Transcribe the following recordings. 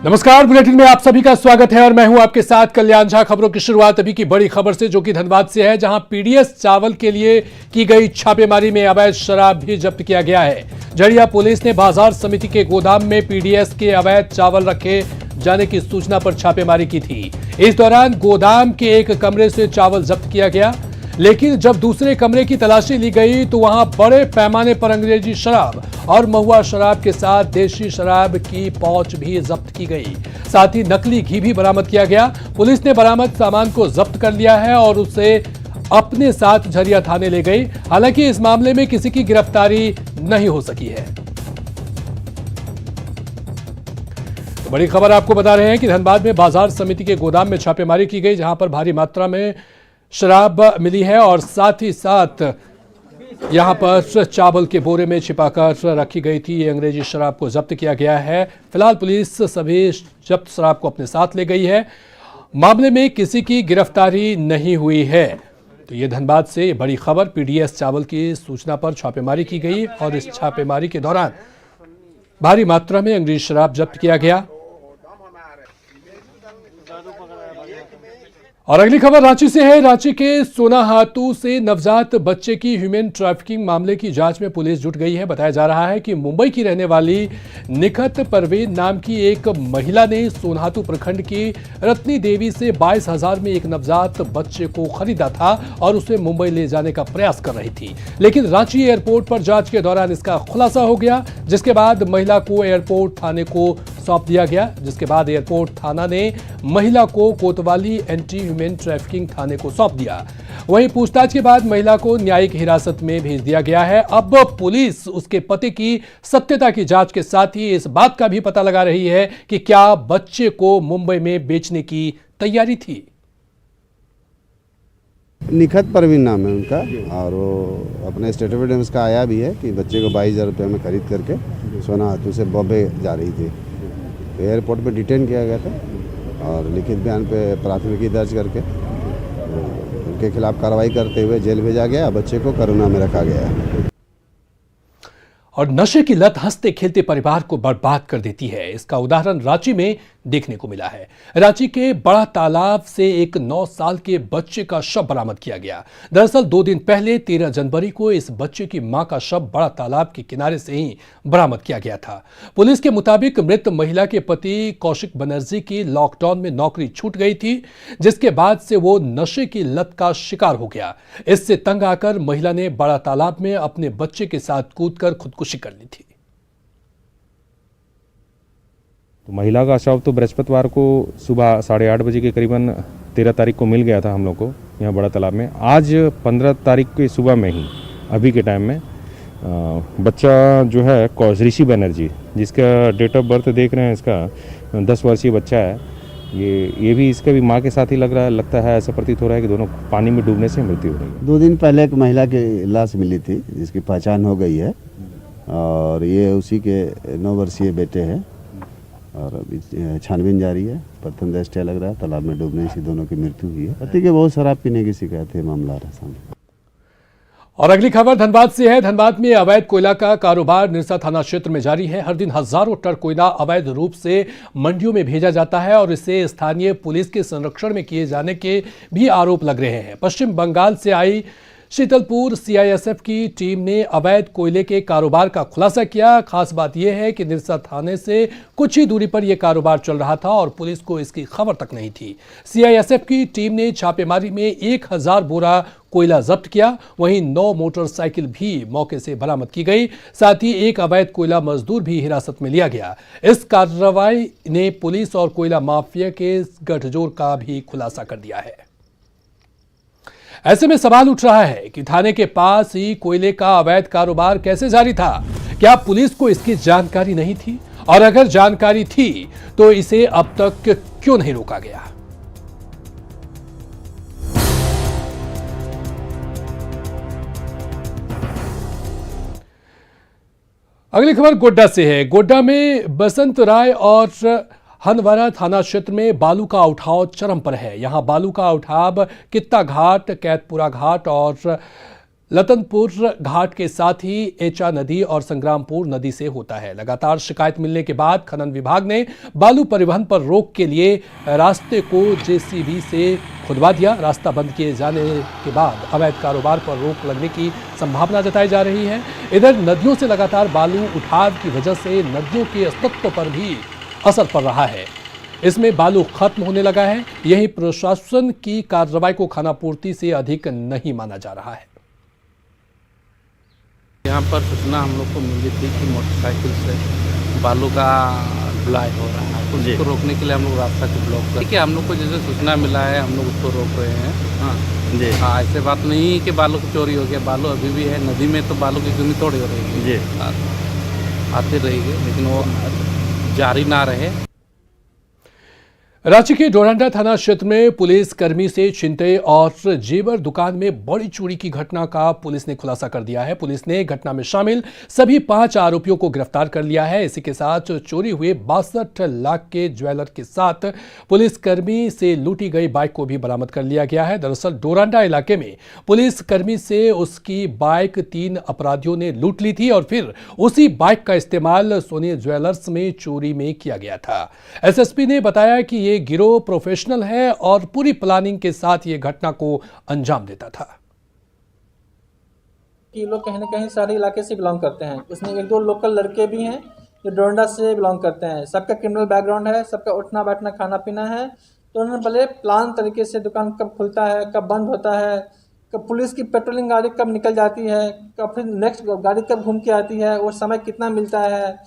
नमस्कार, बुलेटिन में आप सभी का स्वागत है और मैं हूं आपके साथ कल्याण झा। खबरों की शुरुआत अभी की बड़ी खबर से, जो कि धनबाद से है, जहां पीडीएस चावल के लिए की गई छापेमारी में अवैध शराब भी जब्त किया गया है। झरिया पुलिस ने बाजार समिति के गोदाम में पीडीएस के अवैध चावल रखे जाने की सूचना पर छापेमारी की थी। इस दौरान गोदाम के एक कमरे से चावल जब्त किया गया, लेकिन जब दूसरे कमरे की तलाशी ली गई तो वहां बड़े पैमाने पर अंग्रेजी शराब और महुआ शराब के साथ देशी शराब की पाउच भी जब्त की गई। साथ ही नकली घी भी बरामद किया गया। पुलिस ने बरामद सामान को जब्त कर लिया है और उसे अपने साथ झरिया थाने ले गई। हालांकि इस मामले में किसी की गिरफ्तारी नहीं हो सकी है। तो बड़ी खबर आपको बता रहे हैं कि धनबाद में बाजार समिति के गोदाम में छापेमारी की गई, जहां पर भारी मात्रा में शराब मिली है और साथ ही साथ यहां पर चावल के बोरे में छिपाकर रखी गई थी ये अंग्रेजी शराब को जब्त किया गया है। फिलहाल पुलिस सभी जब्त शराब को अपने साथ ले गई है। मामले में किसी की गिरफ्तारी नहीं हुई है। तो ये धनबाद से बड़ी खबर, पीडीएस चावल की सूचना पर छापेमारी की गई और इस छापेमारी के दौरान भारी मात्रा में अंग्रेजी शराब जब्त किया गया। और अगली खबर रांची से है। रांची के सोनाहातू से नवजात बच्चे की ह्यूमन ट्रैफिकिंग मामले की जांच में पुलिस जुट गई है। बताया जा रहा है कि मुंबई की रहने वाली निखत परवीन नाम की एक महिला ने सोनाहातू प्रखंड की रत्नी देवी से 22,000 में एक नवजात बच्चे को खरीदा था और उसे मुंबई ले जाने का प्रयास कर रही थी, लेकिन रांची एयरपोर्ट पर जांच के दौरान इसका खुलासा हो गया, जिसके बाद महिला को एयरपोर्ट थाने को सौंप दिया गया। जिसके बाद एयरपोर्ट थाना ने महिला को कोतवाली एंटी ह्यूमन ट्रैफिकिंग थाने को सौंप दिया। वहीं पूछताछ के बाद महिला को न्यायिक हिरासत में भेज दिया गया है। अब पुलिस उसके पति की सत्यता की जांच के साथ ही इस बात का भी पता लगा रही है कि क्या बच्चे को मुंबई में बेचने की तैयारी थी। निखत परवीन नाम है उनका और वो अपने स्टेट ऑफ एविडेंस का आया भी है कि बच्चे को 22,000 रुपये में खरीद करके सोनाहातू से बॉम्बे जा रही थी। तो एयरपोर्ट पे डिटेन किया गया था और लिखित बयान पे प्राथमिकी दर्ज करके उनके खिलाफ कार्रवाई करते हुए जेल भेजा गया। बच्चे को करुणा में रखा गया। और नशे की लत हंसते खेलते परिवार को बर्बाद कर देती है। इसका उदाहरण रांची में देखने को मिला है। रांची के बड़ा तालाब से एक 9 साल के बच्चे का शव बरामद किया गया। दरअसल 2 दिन पहले 13 जनवरी को इस बच्चे की मां का शव बड़ा तालाब के किनारे से ही बरामद किया गया था। पुलिस के मुताबिक मृत महिला के पति कौशिक बनर्जी की लॉकडाउन में नौकरी छूट गई थी, जिसके बाद से वो नशे की लत का शिकार हो गया। इससे तंग आकर महिला ने बड़ा तालाब में अपने बच्चे के साथ कूदकर खुदकुशी कर ली थी। तो महिला का शव तो बृहस्पतिवार को सुबह 8:30 बजे के करीबन 13 तारीख को मिल गया था हम लोग को यहाँ बड़ा तालाब में। आज 15 तारीख की सुबह में ही अभी के टाइम में बच्चा जो है ऋषि बनर्जी, जिसका डेट ऑफ बर्थ देख रहे हैं, इसका 10 वर्षीय बच्चा है। ये भी इसका भी माँ के साथ ही लगता है। ऐसा प्रतीत हो रहा है कि दोनों पानी में डूबने से मृत्यु हो गई। 2 दिन पहले एक महिला की लाश मिली थी जिसकी पहचान हो गई है और ये उसी के 9 वर्षीय बेटे हैं और अभी छानबीन जारी है। प्रथम दृष्टया लग रहा है तालाब में डूबने से दोनों की मृत्यु हुई है। पति के बहुत शराब पीने की शिकायत है, मामला आ रहा सामने। और अगली खबर धनबाद से है। धनबाद में अवैध कोयला का कारोबार निरसा थाना क्षेत्र में जारी है। हर दिन हजारों टन कोयला अवैध रूप से मंडियों में भेजा जाता है और इसे स्थानीय पुलिस के संरक्षण में किए जाने के भी आरोप लग रहे हैं। पश्चिम बंगाल से आई शीतलपुर सीआईएसएफ की टीम ने अवैध कोयले के कारोबार का खुलासा किया। खास बात यह है कि निरसा थाने से कुछ ही दूरी पर यह कारोबार चल रहा था और पुलिस को इसकी खबर तक नहीं थी। सीआईएसएफ की टीम ने छापेमारी में 1000 बोरा कोयला जब्त किया। वहीं 9 मोटरसाइकिल भी मौके से बरामद की गई। साथ ही एक अवैध कोयला मजदूर भी हिरासत में लिया गया। इस कार्रवाई ने पुलिस और कोयला माफिया के गठजोड़ का भी खुलासा कर दिया है। ऐसे में सवाल उठ रहा है कि थाने के पास ही कोयले का अवैध कारोबार कैसे जारी था? क्या पुलिस को इसकी जानकारी नहीं थी? और अगर जानकारी थी तो इसे अब तक क्यों नहीं रोका गया? अगली खबर गोड्डा से है। गोड्डा में बसंत राय और हनवरा थाना क्षेत्र में बालू का उठाव चरम पर है। यहां बालू का उठाव कित्ता घाट, कैतपुरा घाट और लतनपुर घाट के साथ ही एचा नदी और संग्रामपुर नदी से होता है। लगातार शिकायत मिलने के बाद खनन विभाग ने बालू परिवहन पर रोक के लिए रास्ते को जेसीबी से खुदवा दिया। रास्ता बंद किए जाने के बाद अवैध कारोबार पर रोक लगने की संभावना जताई जा रही है। इधर नदियों से लगातार बालू उठाव की वजह से नदियों के अस्तित्व पर भी असर पड़ रहा है। इसमें बालू खत्म होने लगा है। यही प्रशासन की कार्रवाई को खानापूर्ति से अधिक नहीं माना जा रहा है। यहाँ पर सूचना हम लोग को मिली थी कि मोटरसाइकिल से बालू का ढुलाई हो रहा है, तो उसको रोकने के लिए हम लोग रास्ता को ब्लॉक कर। ठीक है, हम लोग को जैसे सूचना मिला है हम लोग उसको रोक रहे हैं। हाँ जी, हाँ, ऐसे बात नहीं है कि बालू की चोरी हो गया, बालू अभी भी है नदी में, तो बालू की कमी थोड़ी हो रही है जी, आती रहेगी, लेकिन वो जारी ना रहे। रांची के डोरंडा थाना क्षेत्र में पुलिस कर्मी से छिनते और जेवर दुकान में बड़ी चोरी की घटना का पुलिस ने खुलासा कर दिया है। पुलिस ने घटना में शामिल सभी 5 आरोपियों को गिरफ्तार कर लिया है। इसी के साथ चोरी हुए 62 लाख के ज्वेलर के साथ पुलिस कर्मी से लूटी गई बाइक को भी बरामद कर लिया गया है। दरअसल डोरंडा इलाके में पुलिस कर्मी से उसकी बाइक 3 अपराधियों ने लूट ली थी और फिर उसी बाइक का इस्तेमाल सोनी ज्वेलर्स में चोरी में किया गया था। एसएसपी ने बताया कि ये गिरोह प्रोफेशनल है और पूरी प्लानिंग के साथ ये घटना को अंजाम देता था। ये लोग कहीं ना कहीं शहरी इलाके से बिलोंग करते हैं। उसमें 1-2 लोकल लड़के भी हैं जो डोरंडा से बिलोंग करते हैं। सबका क्रिमिनल बैकग्राउंड है, सबका उठना बैठना खाना पीना है। तो उन्होंने पहले प्लान तरीके से दुकान कब खुलता है, कब बंद होता है, कब पुलिस की पेट्रोलिंग गाड़ी कब निकल जाती है, कब फिर नेक्स्ट गाड़ी कब घूम के आती है, और समय कितना मिलता है,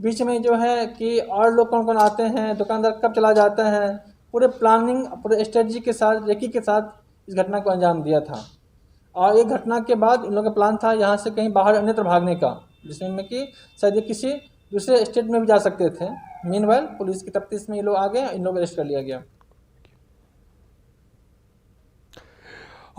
बीच में जो है कि और लोग कौन कौन आते हैं, दुकानदार कब चला जाता है, पूरे प्लानिंग पूरे स्ट्रेटजी के साथ रेकी के साथ इस घटना को अंजाम दिया था। और ये घटना के बाद इन लोगों का प्लान था यहाँ से कहीं बाहर अन्यत्र भागने का, जिसमें कि शायद ये किसी दूसरे स्टेट में भी जा सकते थे। मीनवाइल पुलिस की तफ्तीश में ये लोग आ गए, इन लोगों को अरेस्ट कर लिया गया।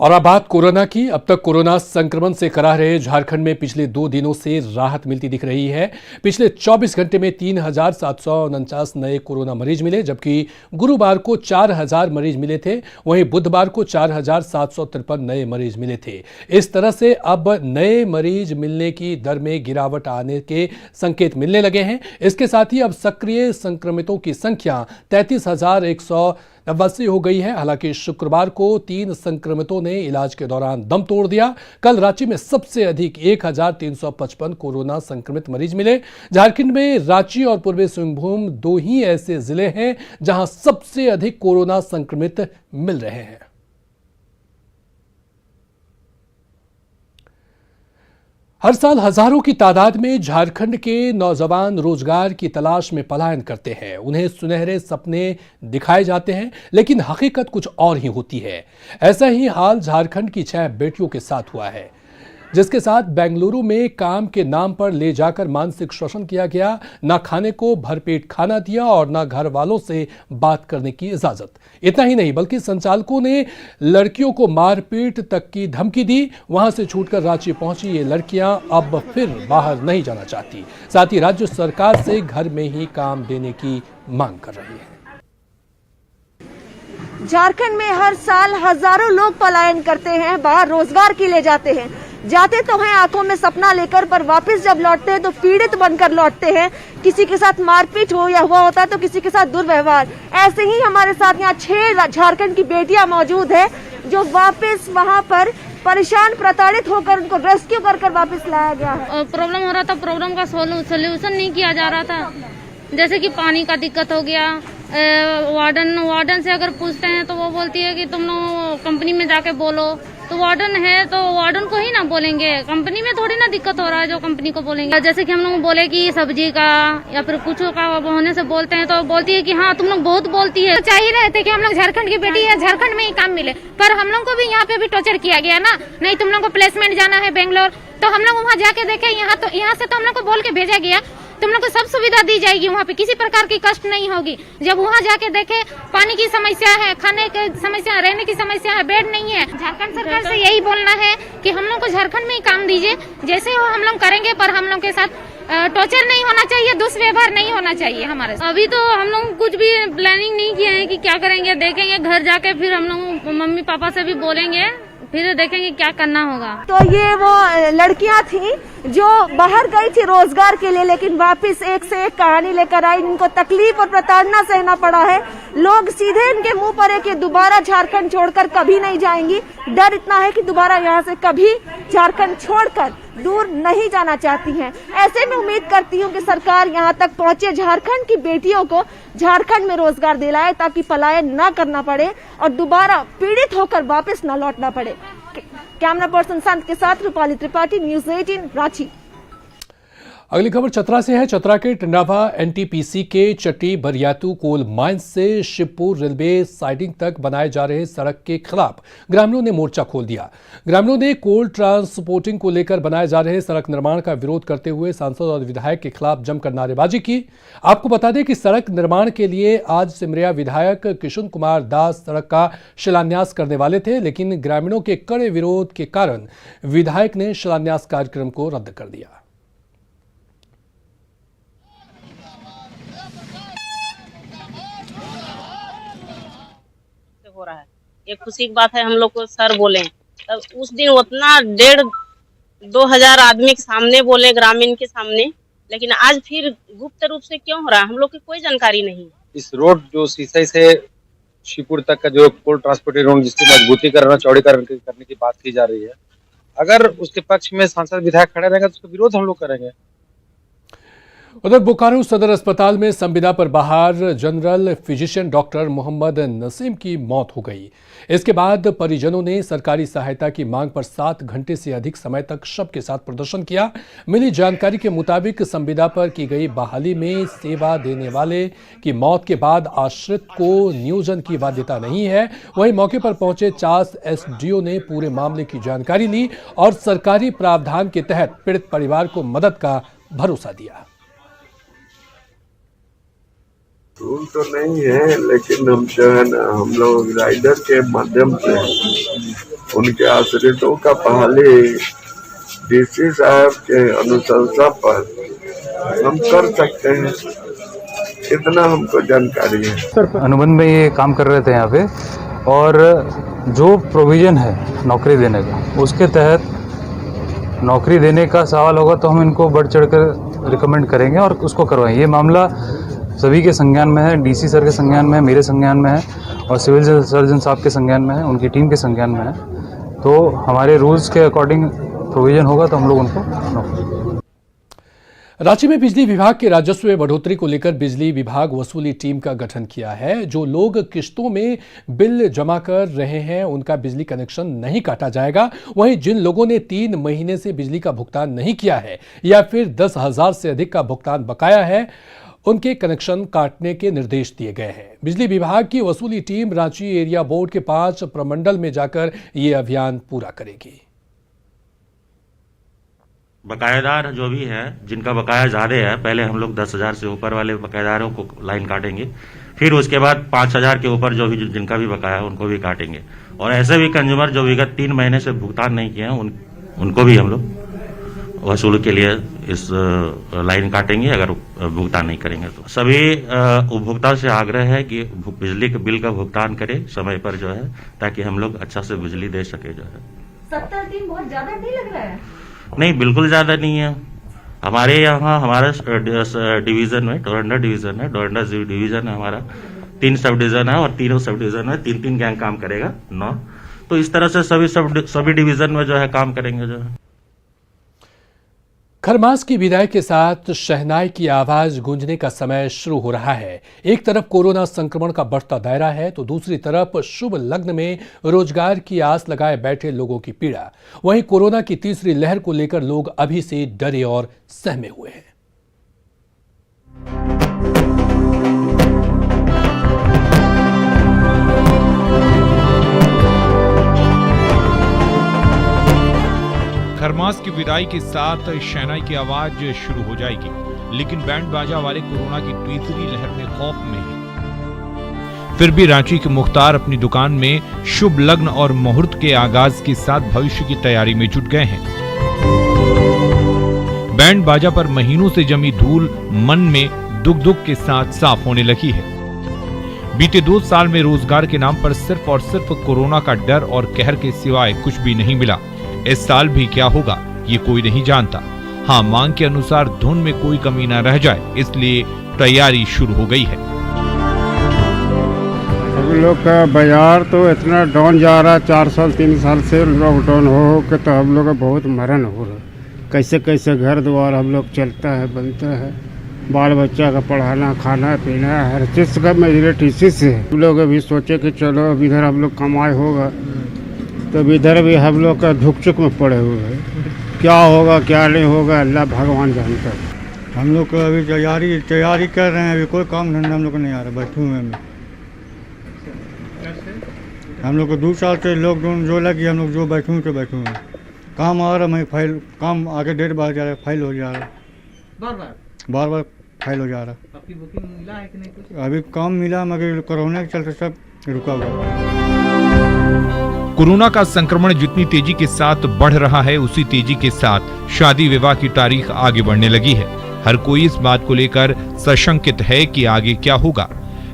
और अब बात कोरोना की। अब तक कोरोना संक्रमण से कराह रहे झारखंड में पिछले 2 दिनों से राहत मिलती दिख रही है। पिछले 24 घंटे में 3,749 नए कोरोना मरीज मिले, जबकि गुरुवार को 4,000 मरीज मिले थे। वहीं बुधवार को 4,753 नए मरीज मिले थे। इस तरह से अब नए मरीज मिलने की दर में गिरावट आने के संकेत मिलने लगे हैं। इसके साथ ही अब सक्रिय संक्रमितों की संख्या 33,189 हो गई है। हालांकि शुक्रवार को 3 संक्रमितों ने इलाज के दौरान दम तोड़ दिया। कल रांची में सबसे अधिक 1,355 कोरोना संक्रमित मरीज मिले। झारखंड में रांची और पूर्वी सिंहभूम 2 ही ऐसे जिले हैं जहां सबसे अधिक कोरोना संक्रमित मिल रहे हैं। हर साल हजारों की तादाद में झारखंड के नौजवान रोजगार की तलाश में पलायन करते हैं। उन्हें सुनहरे सपने दिखाए जाते हैं, लेकिन हकीकत कुछ और ही होती है। ऐसा ही हाल झारखंड की 6 बेटियों के साथ हुआ है, जिसके साथ बेंगलुरु में काम के नाम पर ले जाकर मानसिक शोषण किया गया। ना खाने को भरपेट खाना दिया और ना घर वालों से बात करने की इजाजत। इतना ही नहीं, बल्कि संचालकों ने लड़कियों को मारपीट तक की धमकी दी। वहां से छूटकर रांची पहुंची ये लड़कियां अब फिर बाहर नहीं जाना चाहती। साथ ही राज्य सरकार से घर में ही काम देने की मांग कर रही है। झारखंड में हर साल हजारों लोग पलायन करते हैं, बाहर रोजगार के लिए जाते हैं। जाते तो हैं आंखों में सपना लेकर, पर वापस जब लौटते हैं तो पीड़ित बनकर लौटते हैं। किसी के साथ मारपीट हो या हुआ होता है तो किसी के साथ दुर्व्यवहार। ऐसे ही हमारे साथ यहाँ 6 झारखंड की बेटियां मौजूद है जो वापस वहाँ पर परेशान प्रताड़ित होकर उनको रेस्क्यू कर वापस लाया गया है। प्रॉब्लम हो रहा था, प्रॉब्लम का सोल्यूशन नहीं किया जा रहा था। जैसे कि पानी का दिक्कत हो गया, वार्डन से अगर पूछते हैं तो वो बोलती है कि तुम लोग कंपनी में जाके बोलो। तो वार्डन है तो वार्डन को ही ना बोलेंगे, कंपनी में थोड़ी ना दिक्कत हो रहा है जो कंपनी को बोलेंगे। जैसे कि हम लोग बोले कि सब्जी का या फिर कुछ का होने से बोलते हैं तो बोलती है कि हाँ तुम लोग बहुत बोलती है। तो चाहिए रहे थे कि हम लोग झारखंड की बेटी है, झारखंड में ही काम मिले, पर हम लोग को भी यहाँ पे भी टॉर्चर किया गया ना। नहीं तुम लोग को प्लेसमेंट जाना है बेंगलोर, तो हम लोग वहाँ जाके देखे, यहाँ से तो हम लोग को बोल के भेजा गया तुम लोग को सब सुविधा दी जाएगी, वहाँ पे किसी प्रकार की कष्ट नहीं होगी। जब वहाँ जाके देखे पानी की समस्या है, खाने की समस्या, रहने की समस्या है, बेड नहीं है। झारखंड सरकार से यही बोलना है कि हम लोग को झारखंड में ही काम दीजिए, जैसे वो हम लोग करेंगे, पर हम लोग के साथ टॉर्चर नहीं होना चाहिए, दुष्व्यवहार नहीं होना चाहिए हमारे साथ। अभी तो हम लोग कुछ भी प्लानिंग नहीं किए हैं कि क्या करेंगे, देखेंगे घर जाके, फिर हम लोग मम्मी पापा से भी बोलेंगे फिर देखेंगे क्या करना होगा। तो ये वो लड़कियां थी जो बाहर गई थी रोजगार के लिए, लेकिन वापस एक से एक कहानी लेकर आई। इनको तकलीफ और प्रताड़ना सहना पड़ा है। लोग सीधे इनके मुंह पर है कि दोबारा झारखंड छोड़कर कभी नहीं जाएंगी। डर इतना है कि दोबारा यहाँ से कभी झारखंड छोड़कर दूर नहीं जाना चाहती हैं। ऐसे में उम्मीद करती हूँ कि सरकार यहाँ तक पहुँचे, झारखंड की बेटियों को झारखंड में रोजगार दिलाए ताकि पलायन न करना पड़े और दोबारा पीड़ित होकर वापस न लौटना पड़े। कैमरा पर्सन संत के साथ रूपाली त्रिपाठी, न्यूज 18 रांची। अगली खबर चतरा से है। चतरा के टंडावा एनटीपीसी के चट्टी बरियातू कोल माइंस से शिवपुर रेलवे साइडिंग तक बनाए जा रहे सड़क के खिलाफ ग्रामीणों ने मोर्चा खोल दिया। ग्रामीणों ने कोल ट्रांसपोर्टिंग को लेकर बनाए जा रहे सड़क निर्माण का विरोध करते हुए सांसद और विधायक के खिलाफ जमकर नारेबाजी की। आपको बता दें कि सड़क निर्माण के लिए आज सिमरिया विधायक किशुन कुमार दास सड़क का शिलान्यास करने वाले थे, लेकिन ग्रामीणों के कड़े विरोध के कारण विधायक ने शिलान्यास कार्यक्रम को रद्द कर दिया। हो रहा है, ये खुशी की बात है। हम लोग को सर बोले तब उस दिन उतना 1,500-2,000 आदमी के सामने बोले, ग्रामीण के सामने, लेकिन आज फिर गुप्त रूप से क्यों हो रहा है हम लोग की कोई जानकारी नहीं। इस रोड जो सीसई से शिवपुर तक का जो कोल ट्रांसपोर्ट रोड जिसकी मजबूतीकरण और चौड़ीकरण करने की बात की जा रही है, अगर उसके पक्ष में सांसद विधायक खड़े रहेंगे तो उसका विरोध हम लोग करेंगे। उधर बोकारो सदर अस्पताल में संविदा पर बाहर general physician doctor Mohammad Naseem की मौत हो गई। इसके बाद परिजनों ने सरकारी सहायता की मांग पर 7 घंटे से अधिक समय तक शव के साथ प्रदर्शन किया। मिली जानकारी के मुताबिक संविदा पर की गई बहाली में सेवा देने वाले की मौत के बाद आश्रित को नियोजन की बाध्यता नहीं है। वहीं मौके पर पहुंचे चास एसडीओ ने पूरे मामले की जानकारी ली और सरकारी प्रावधान के तहत पीड़ित परिवार को मदद का भरोसा दिया। रूल तो नहीं है, लेकिन हम जो है ना, हम लोग राइडर के माध्यम से उनके आश्रितों का बहाली डीसी साहब के अनुशंसा पर हम कर सकते हैं, इतना हमको जानकारी है। अनुबंध में ये काम कर रहे थे यहाँ पे, और जो प्रोविजन है नौकरी देने का, उसके तहत नौकरी देने का सवाल होगा तो हम इनको बढ़ चढ़ कर रिकमेंड करेंगे और उसको करवाएं। ये मामला सभी के संज्ञान में है, डीसी सर के संज्ञान में है, मेरे संज्ञान में है और सिविल सर्जन साहब के संज्ञान में है, उनकी टीम के संज्ञान में है। तो हमारे रूल्स के अकॉर्डिंग प्रोविजन होगा तो हम लोग उनको। रांची में बिजली विभाग के राजस्व में बढ़ोतरी को लेकर बिजली विभाग वसूली टीम का गठन किया है। जो लोग किश्तों में बिल जमा कर रहे हैं उनका बिजली कनेक्शन नहीं काटा जाएगा। वहीं जिन लोगों ने 3 महीने से बिजली का भुगतान नहीं किया है या फिर 10,000 से अधिक का भुगतान बकाया है, उनके कनेक्शन काटने के निर्देश दिए गए हैं। बिजली विभाग की वसूली टीम रांची एरिया बोर्ड के 5 प्रमंडल में जाकर ये अभियान पूरा करेगी। बकायेदार जो भी है, जिनका बकाया ज़्यादा है, पहले हम लोग 10,000 से ऊपर वाले बकायेदारों को लाइन काटेंगे, फिर उसके बाद 5,000 के ऊपर जो भी जिनका भी बकाया है उनको भी काटेंगे। और ऐसे भी कंज्यूमर जो विगत 3 महीने से भुगतान नहीं किए हैं उनको भी हम लोग वसूल के लिए इस लाइन काटेंगे अगर भुगतान नहीं करेंगे तो। सभी उपभोक्ता से आग्रह है कि बिजली के बिल का भुगतान करें समय पर जो है, ताकि हम लोग अच्छा से बिजली दे सके जो है। 70 दिन बहुत ज्यादा नहीं लग रहा है? नहीं, बिल्कुल ज्यादा नहीं है। हमारे यहाँ हमारा डिवीजन में डोरंडा डिवीजन है, डोरंडा डिवीजन है हमारा, 3 सब डिवीजन है और तीनों सब डिवीजन में 3-3 गैंग काम करेगा 9। तो इस तरह से सभी डिवीजन में जो है काम करेंगे जो है। खरमास की विदाई के साथ शहनाई की आवाज गूंजने का समय शुरू हो रहा है। एक तरफ कोरोना संक्रमण का बढ़ता दायरा है तो दूसरी तरफ शुभ लग्न में रोजगार की आस लगाए बैठे लोगों की पीड़ा। वहीं कोरोना की तीसरी लहर को लेकर लोग अभी से डरे और सहमे हुए हैं। खरमास की विदाई के साथ शहनाई की आवाज शुरू हो जाएगी, लेकिन बैंड बाजा वाले कोरोना की तीसरी लहर में खौफ में है। फिर भी रांची के मुख्तार अपनी दुकान में शुभ लग्न और मुहूर्त के आगाज के साथ भविष्य की तैयारी में जुट गए हैं। बैंड बाजा पर महीनों से जमी धूल मन में दुख के साथ साफ होने लगी है। बीते 2 साल में रोजगार के नाम पर सिर्फ और सिर्फ कोरोना का डर और कहर के सिवाय कुछ भी नहीं मिला। इस साल भी क्या होगा ये कोई नहीं जानता। हाँ, मांग के अनुसार धुन में कोई कमी न रह जाए, इसलिए तैयारी शुरू हो गई है। सब लोग का बाजार तो इतना डाउन जा रहा है, 4 साल 3 साल से लॉकडाउन हो के तो हम लोग का बहुत मरण हो रहा है। कैसे कैसे घर द्वार हम लोग चलता है, बनता है, बाल बच्चा का पढ़ाना, खाना पीना, हर चीज़ का मेजरेट इसी से है। हम लोग अभी सोचे कि चलो अब इधर हम लोग कमाई होगा, तो इधर भी हम लोग का धुक में पड़े हुए हैं। क्या होगा क्या नहीं होगा अल्लाह भगवान जानता है। हम लोग को अभी तैयारी कर रहे हैं, अभी कोई काम धंधा हम लोग को नहीं आ रहा, बैठे हुए हैं। हम लोग को 2 साल से लॉकडाउन जो लगी, हम लोग जो बैठे हुए तो बैठे हुए हैं। काम आ रहा, मैं फाइल काम आगे डेट बढ़ जा रहा है, फाइल हो जा रहा है, बार बार फाइल हो जा रहा है। आपकी बुकिंग मिला है कि नहीं कुछ? अभी काम मिला मगर कोरोना के चलते सब रुका हुआ है। कोरोना का संक्रमण जितनी तेजी के साथ बढ़ रहा है, उसी तेजी के साथ शादी विवाह की तारीख आगे बढ़ने लगी है। हर कोई इस बात को लेकर सशंकित है कि आगे क्या होगा।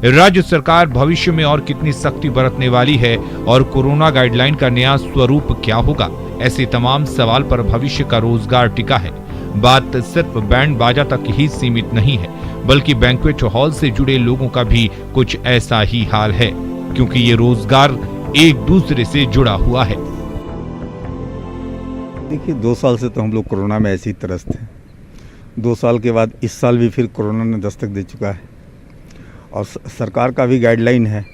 राज्य सरकार भविष्य में और कितनी सख्ती बरतने वाली है और कोरोना गाइडलाइन का नया स्वरूप क्या होगा, ऐसे तमाम सवाल पर भविष्य का रोजगार टिका है। बात सिर्फ बैंड बाजा तक ही सीमित नहीं है, बल्कि बैंक्वेट हॉल से जुड़े लोगों का भी कुछ ऐसा ही हाल है, क्योंकि ये रोजगार एक दूसरे से जुड़ा हुआ है। देखिए 2 साल से तो हम लोग कोरोना में ऐसे ही त्रस्त हैं। 2 साल के बाद इस साल भी फिर कोरोना ने दस्तक दे चुका है और सरकार का भी गाइडलाइन है,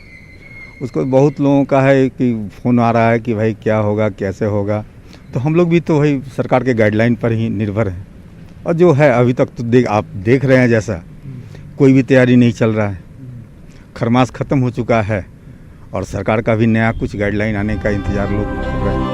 उसको बहुत लोगों का है कि फ़ोन आ रहा है कि भाई क्या होगा कैसे होगा, तो हम लोग भी तो वही सरकार के गाइडलाइन पर ही निर्भर हैं। और जो है अभी तक तो आप देख रहे हैं जैसा कोई भी तैयारी नहीं चल रहा है। खरमास ख़त्म हो चुका है और सरकार का भी नया कुछ गाइडलाइन आने का इंतजार लोग कर रहे हैं।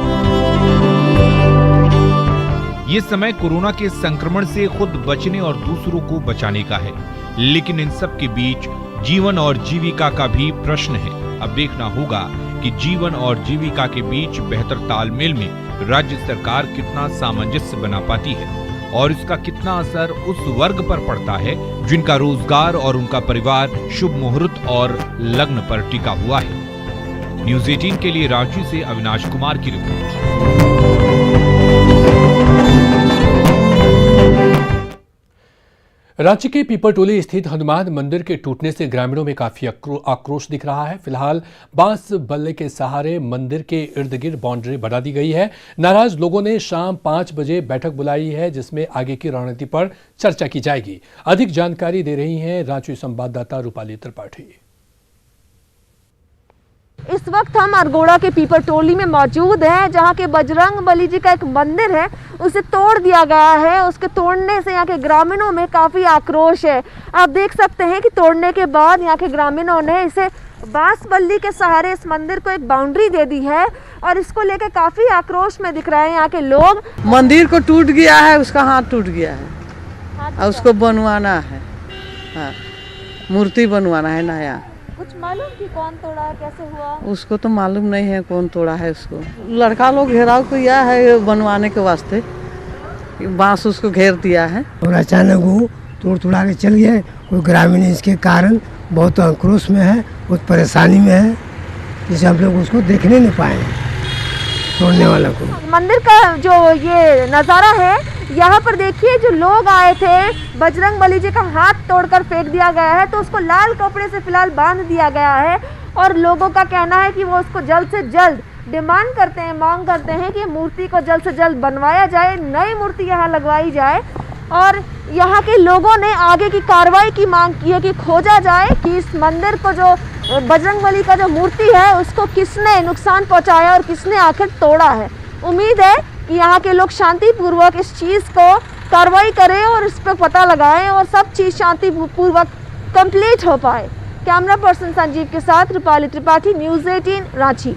ये समय कोरोना के संक्रमण से खुद बचने और दूसरों को बचाने का है, लेकिन इन सब के बीच जीवन और जीविका का भी प्रश्न है। अब देखना होगा कि जीवन और जीविका के बीच बेहतर तालमेल में राज्य सरकार कितना सामंजस्य बना पाती है और इसका कितना असर उस वर्ग पर पड़ता है जिनका रोजगार और उनका परिवार शुभ मुहूर्त और लग्न पर टिका हुआ है। न्यूज़ 18 के लिए रांची से अविनाश कुमार की रिपोर्ट। रांची के पीपरटोली स्थित हनुमान मंदिर के टूटने से ग्रामीणों में काफी आक्रोश दिख रहा है। फिलहाल बांस बल्ले के सहारे मंदिर के इर्द गिर्द बाउंड्री बढ़ा दी गई है। नाराज लोगों ने शाम 5 बजे बैठक बुलाई है, जिसमें आगे की रणनीति पर चर्चा की जाएगी। अधिक जानकारी दे रही हैं रांची संवाददाता रूपाली त्रिपाठी। इस वक्त हम अरगोड़ा के पीपरटोली में मौजूद हैं, जहां के बजरंग बली जी का एक मंदिर है उसे तोड़ दिया गया है। उसके तोड़ने से यहाँ के ग्रामीणों में काफ़ी आक्रोश है। आप देख सकते हैं कि तोड़ने के बाद यहाँ के ग्रामीणों ने इसे बांस बल्ली के सहारे इस मंदिर को एक बाउंड्री दे दी है और इसको लेकर काफ़ी आक्रोश में दिख रहे हैं यहाँ के लोग। मंदिर को टूट गया है, उसका हाथ टूट गया है और उसको बनवाना है, हाँ, मूर्ति बनवाना है नया। कुछ मालूम कि कौन तोड़ा है, कैसे हुआ? उसको तो मालूम नहीं है कौन तोड़ा है उसको। लड़का लोग घेराव किया है बनवाने के वास्ते, बांस उसको घेर दिया है और अचानक वो तोड़ा के चल गया। कोई ग्रामीण इसके कारण बहुत आक्रोश में है, बहुत परेशानी में है, जिसे हम लोग उसको देखने नहीं पाए तोड़ने वाला को। मंदिर का जो ये नज़ारा है, यहाँ पर देखिए जो लोग आए थे, बजरंग बली जी का हाथ तोड़कर फेंक दिया गया है, तो उसको लाल कपड़े से फिलहाल बांध दिया गया है और लोगों का कहना है कि वो उसको जल्द से जल्द डिमांड करते हैं, मांग करते हैं कि मूर्ति को जल्द से जल्द बनवाया जाए, नई मूर्ति यहाँ लगवाई जाए। और यहाँ के लोगों ने आगे की कार्रवाई की मांग की है कि खोजा जाए कि इस मंदिर को जो बजरंग बली का जो मूर्ति है उसको किसने नुकसान पहुँचाया और किसने आखिर तोड़ा है। उम्मीद है कि यहाँ के लोग शांतिपूर्वक इस चीज़ को कार्रवाई करें और इस पर पता लगाएं और सब चीज़ शांतिपूर्वक कंप्लीट हो पाए। कैमरा पर्सन संजीव के साथ रूपाली त्रिपाठी, न्यूज़ 18 रांची।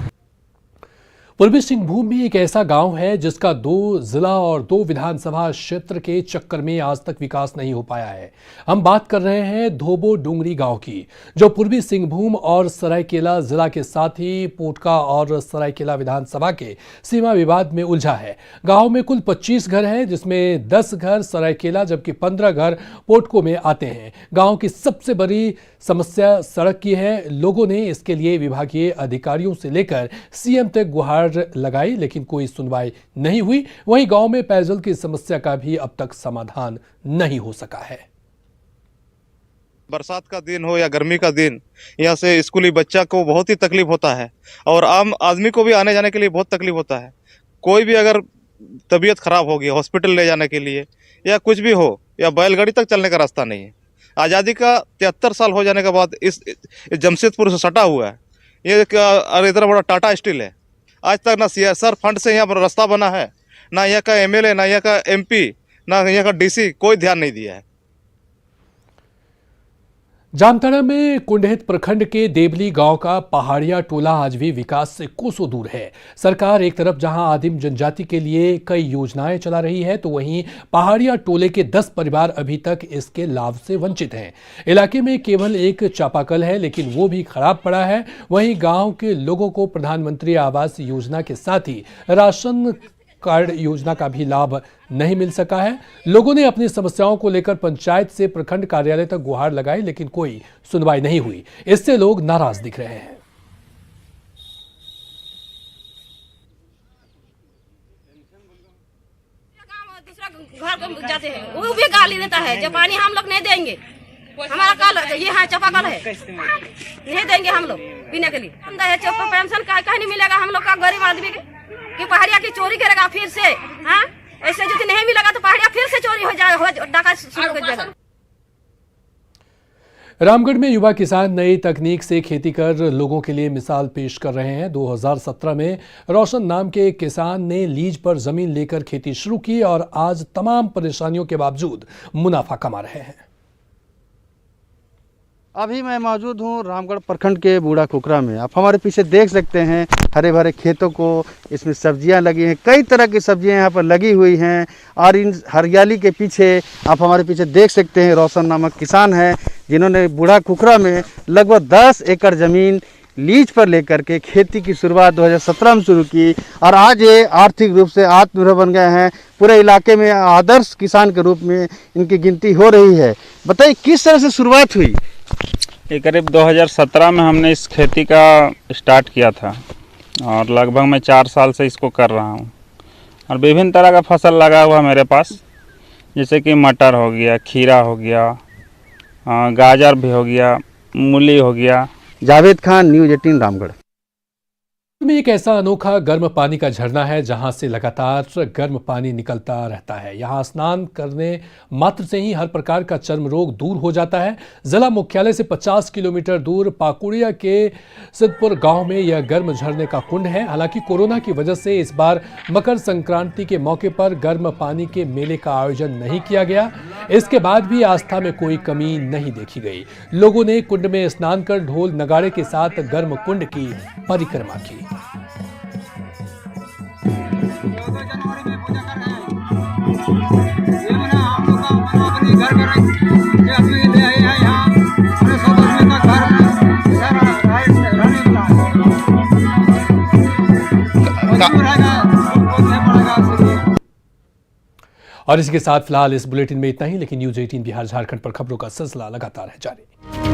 पूर्वी सिंहभूम में एक ऐसा गांव है जिसका 2 जिला और 2 विधानसभा क्षेत्र के चक्कर में आज तक विकास नहीं हो पाया है। हम बात कर रहे हैं धोबो डूंगरी गांव की, जो पूर्वी सिंहभूम और सरायकेला जिला के साथ ही पोटका और सरायकेला विधानसभा के सीमा विवाद में उलझा है। गांव में कुल 25 घर हैं, जिसमें 10 घर सरायकेला जबकि 15 घर पोटको में आते हैं। गांव की सबसे बड़ी समस्या सड़क की है। लोगों ने इसके लिए विभागीय अधिकारियों से लेकर सीएम तक गुहार लगाई, लेकिन कोई सुनवाई नहीं हुई। वहीं गांव में पेयजल की समस्या का भी अब तक समाधान नहीं हो सका है। बरसात का दिन हो या गर्मी का दिन, यहाँ से स्कूली बच्चा को बहुत ही तकलीफ होता है और आम आदमी को भी आने जाने के लिए बहुत तकलीफ होता है। कोई भी अगर तबीयत खराब हो गई, हॉस्पिटल ले जाने के लिए या कुछ भी हो, या बैलगाड़ी तक चलने का रास्ता नहीं है। आज़ादी का 73 साल हो जाने के बाद इस जमशेदपुर से सटा हुआ है ये इतना बड़ा टाटा स्टील है। आज तक ना सीएसआर फंड से यहाँ पर रास्ता बना है, ना यहाँ का एमएलए, ना यहाँ का एमपी, ना यहाँ का डीसी कोई ध्यान नहीं दिया है। जामताड़ा में कुंडहित प्रखंड के देवली गांव का पहाड़िया टोला आज भी विकास से कोसों दूर है। सरकार एक तरफ जहां आदिम जनजाति के लिए कई योजनाएं चला रही है, तो वहीं पहाड़िया टोले के 10 परिवार अभी तक इसके लाभ से वंचित हैं। इलाके में केवल एक चापाकल है, लेकिन वो भी खराब पड़ा है। वहीं गांव के लोगों को प्रधानमंत्री आवास योजना के साथ ही राशन कार्ड योजना का भी लाभ नहीं मिल सका है। लोगों ने अपनी समस्याओं को लेकर पंचायत से प्रखंड कार्यालय तक गुहार लगाई, लेकिन कोई सुनवाई नहीं हुई। इससे लोग नाराज दिख रहे हैं। घर जाते हैं, वो भी गाली देता है, जब पानी हम लोग नहीं देंगे, हमारा कल ये है चापाकल है, नहीं देंगे हम लोग पीने के लिए। पेंशन का नहीं मिलेगा हम लोग का गरीब आदमी के, कि पहाड़िया की चोरी करेगा फिर से। हाँ, ऐसे यदि नहीं मिलेगा तो पहाड़िया फिर से चोरी हो जाएगा, डाका शुरू कर देगा। रामगढ़ में युवा किसान नई तकनीक से खेती कर लोगों के लिए मिसाल पेश कर रहे हैं। 2017 में रोशन नाम के एक किसान ने लीज पर जमीन लेकर खेती शुरू की और आज तमाम परेशानियों के बावजूद मुनाफा कमा रहे हैं। अभी मैं मौजूद हूँ रामगढ़ प्रखंड के बूढ़ा कुकरा में। आप हमारे पीछे देख सकते हैं हरे भरे खेतों को, इसमें सब्जियां लगी हैं, कई तरह की सब्जियां यहाँ पर लगी हुई हैं। और इन हरियाली के पीछे आप हमारे पीछे देख सकते हैं रोशन नामक किसान है, जिन्होंने बूढ़ा कुकरा में लगभग 10 एकड़ ज़मीन लीज पर लेकर के खेती की शुरुआत 2017 में शुरू की और आज ये आर्थिक रूप से आत्मनिर्भर बन गए हैं। पूरे इलाके में आदर्श किसान के रूप में इनकी गिनती हो रही है। बताइए किस तरह से शुरुआत हुई? ये करीब 2017 में हमने इस खेती का स्टार्ट किया था और लगभग मैं 4 साल से इसको कर रहा हूँ। और विभिन्न तरह का फसल लगा हुआ मेरे पास, जैसे कि मटर हो गया, खीरा हो गया, गाजर भी हो गया, मूली हो गया। जावेद खान, न्यूज़ 18 रामगढ़। में एक ऐसा अनोखा गर्म पानी का झरना है जहां से लगातार गर्म पानी निकलता रहता है। यहां स्नान करने मात्र से ही हर प्रकार का चर्म रोग दूर हो जाता है। जिला मुख्यालय से 50 किलोमीटर दूर पाकुड़िया के सिद्धपुर गांव में यह गर्म झरने का कुंड है। हालांकि कोरोना की वजह से इस बार मकर संक्रांति के मौके पर गर्म पानी के मेले का आयोजन नहीं किया गया। इसके बाद भी आस्था में कोई कमी नहीं देखी गई। लोगों ने कुंड में स्नान कर ढोल नगाड़े के साथ गर्म कुंड की परिक्रमा की। और इसके साथ फिलहाल इस बुलेटिन में इतना ही, लेकिन न्यूज़ 18 बिहार झारखंड पर खबरों का सिलसिला लगातार है जारी।